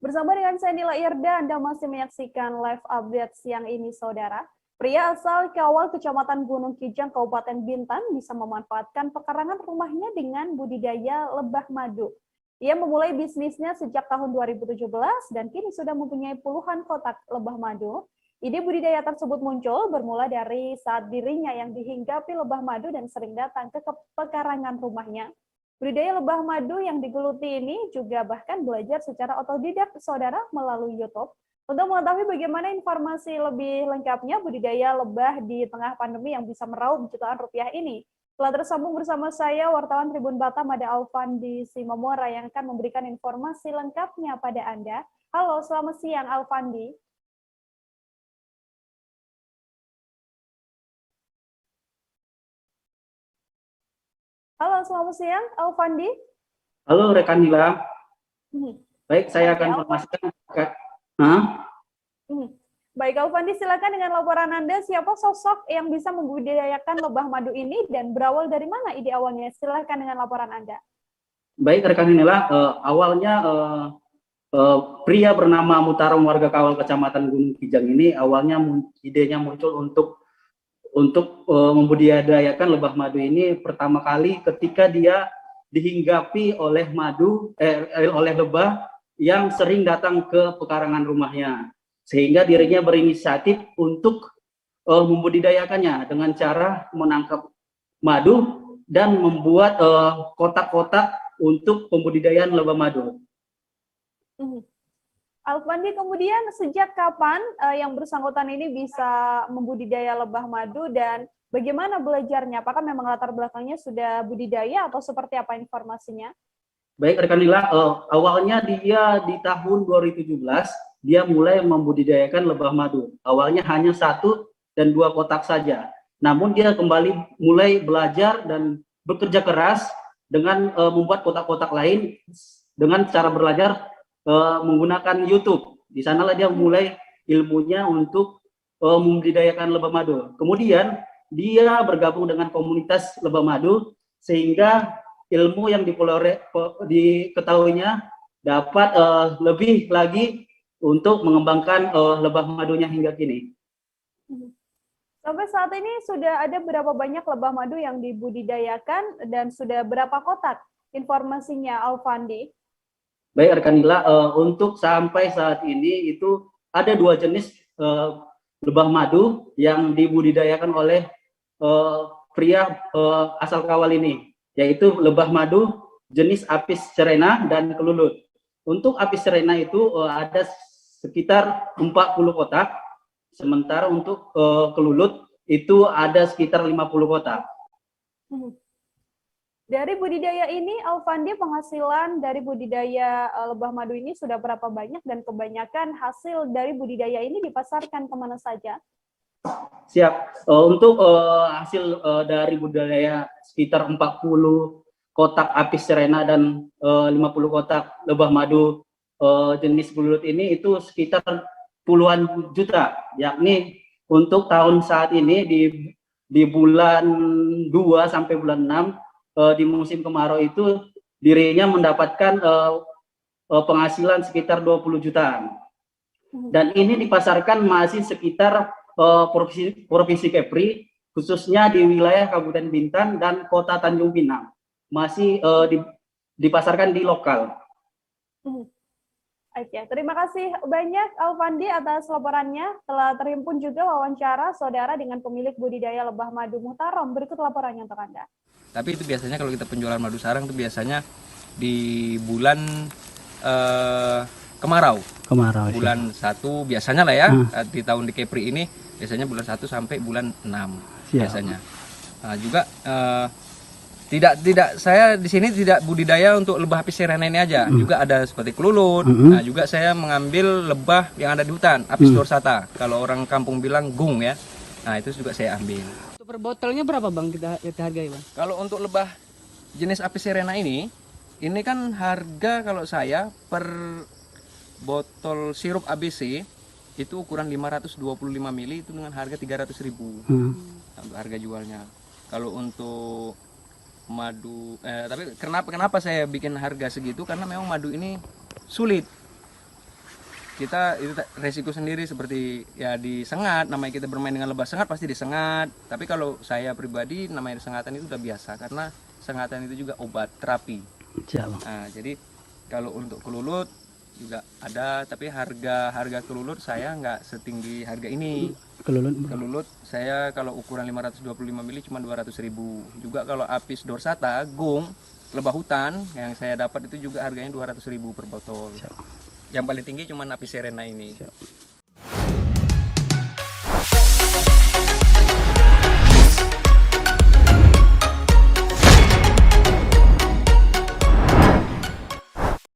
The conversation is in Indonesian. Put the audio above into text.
Bersama dengan saya Nila Irda, Anda masih menyaksikan live update siang ini, saudara. Pria asal Kawal, Kecamatan Gunung Kijang, Kabupaten Bintan, bisa memanfaatkan pekarangan rumahnya dengan budidaya lebah madu. Ia memulai bisnisnya sejak tahun 2017 dan kini sudah mempunyai puluhan kotak lebah madu. Ide budidaya tersebut muncul bermula dari saat dirinya yang dihinggapi lebah madu dan sering datang ke pekarangan rumahnya. Budidaya lebah madu yang digeluti ini juga bahkan belajar secara otodidak, saudara, melalui YouTube. Untuk mengetahui bagaimana informasi lebih lengkapnya budidaya lebah di tengah pandemi yang bisa meraup jutaan rupiah ini, telah tersambung bersama saya wartawan Tribun Batam ada Alfandi Simomora yang akan memberikan informasi lengkapnya pada Anda. Halo, selamat siang Alfandi. Halo, selamat siang Alfandi. Halo rekan Nila. Baik, saya akan informasikan. Baik, Alfandi, silakan dengan laporan Anda, siapa sosok yang bisa membudidayakan lebah madu ini dan berawal dari mana ide awalnya? Silakan dengan laporan Anda. Baik, rekan Nila, awalnya pria bernama Mutarom warga Kawal Kecamatan Gunung Kijang ini awalnya idenya muncul untuk membudidayakan lebah madu ini pertama kali ketika dia dihinggapi oleh oleh lebah yang sering datang ke pekarangan rumahnya, sehingga dirinya berinisiatif untuk membudidayakannya dengan cara menangkap madu dan membuat kotak-kotak untuk pembudidayaan lebah madu. Alfandi, kemudian sejak kapan yang bersangkutan ini bisa membudidaya lebah madu dan bagaimana belajarnya? Apakah memang latar belakangnya sudah budidaya atau seperti apa informasinya? Baik, rekan Nila, awalnya dia di tahun 2017 dia mulai membudidayakan lebah madu. Awalnya hanya 1 dan 2 kotak saja. Namun dia kembali mulai belajar dan bekerja keras dengan membuat kotak-kotak lain dengan cara belajar menggunakan YouTube. Di sanalah dia mulai ilmunya untuk membudidayakan lebah madu. Kemudian dia bergabung dengan komunitas lebah madu sehingga ilmu yang diketahuinya dapat lebih lagi untuk mengembangkan lebah madunya hingga kini. Sampai saat ini sudah ada berapa banyak lebah madu yang dibudidayakan dan sudah berapa kotak informasinya, Alfandi? Baik, rekan Nila, untuk sampai saat ini itu ada 2 jenis lebah madu yang dibudidayakan oleh pria asal Kawal ini, yaitu lebah madu jenis Apis cerana dan kelulut. Untuk Apis cerana itu ada sekitar 40 kotak, sementara untuk kelulut itu ada sekitar 50 kotak. Dari budidaya ini, Alfandi, penghasilan dari budidaya lebah madu ini sudah berapa banyak dan kebanyakan hasil dari budidaya ini dipasarkan kemana saja? Siap. Untuk hasil dari budidaya sekitar 40 kotak Apis cerana dan 50 kotak lebah madu jenis kelulut ini itu sekitar puluhan juta, yakni untuk tahun saat ini di bulan 2 sampai bulan 6 di musim kemarau itu dirinya mendapatkan penghasilan sekitar 20 jutaan. Dan ini dipasarkan masih sekitar Provinsi Kepri, khususnya di wilayah Kabupaten Bintan dan Kota Tanjung Pinang. Masih dipasarkan di lokal. Oke, terima kasih banyak Alfandi atas laporannya. Telah terhimpun juga wawancara saudara dengan pemilik budidaya lebah madu Mutarom. Berikut laporannya untuk Anda. Tapi itu biasanya kalau kita penjualan madu sarang itu biasanya di bulan kemarau. Bulan 1 biasanya lah ya, di tahun di Kepri ini biasanya bulan 1 sampai bulan 6 biasanya. Nah, juga tidak saya di sini tidak budidaya untuk lebah Apis cerana ini aja, juga ada seperti kelulut. Nah, juga saya mengambil lebah yang ada di hutan, Apis dorsata. Kalau orang kampung bilang gung ya. Nah, itu juga saya ambil. Untuk per botolnya berapa Bang kita hargai, Bang? Kalau untuk lebah jenis Apis cerana ini kan harga kalau saya per botol sirup ABC itu ukuran 525 ml itu dengan harga 300.000. Harga jualnya. Kalau untuk madu tapi kenapa saya bikin harga segitu, karena memang madu ini sulit kita itu resiko sendiri seperti ya disengat, namanya kita bermain dengan lebah sengat pasti disengat. Tapi kalau saya pribadi namanya sengatan itu udah biasa karena sengatan itu juga obat terapi. Nah, jadi kalau untuk kelulut juga ada, tapi harga kelulut saya nggak setinggi harga ini. Kelulut saya kalau ukuran 525 mili cuma 200.000. Juga kalau apis dorsata, gung, lebah hutan yang saya dapat itu juga harganya 200.000 per botol. Yang paling tinggi cuma apis serena ini.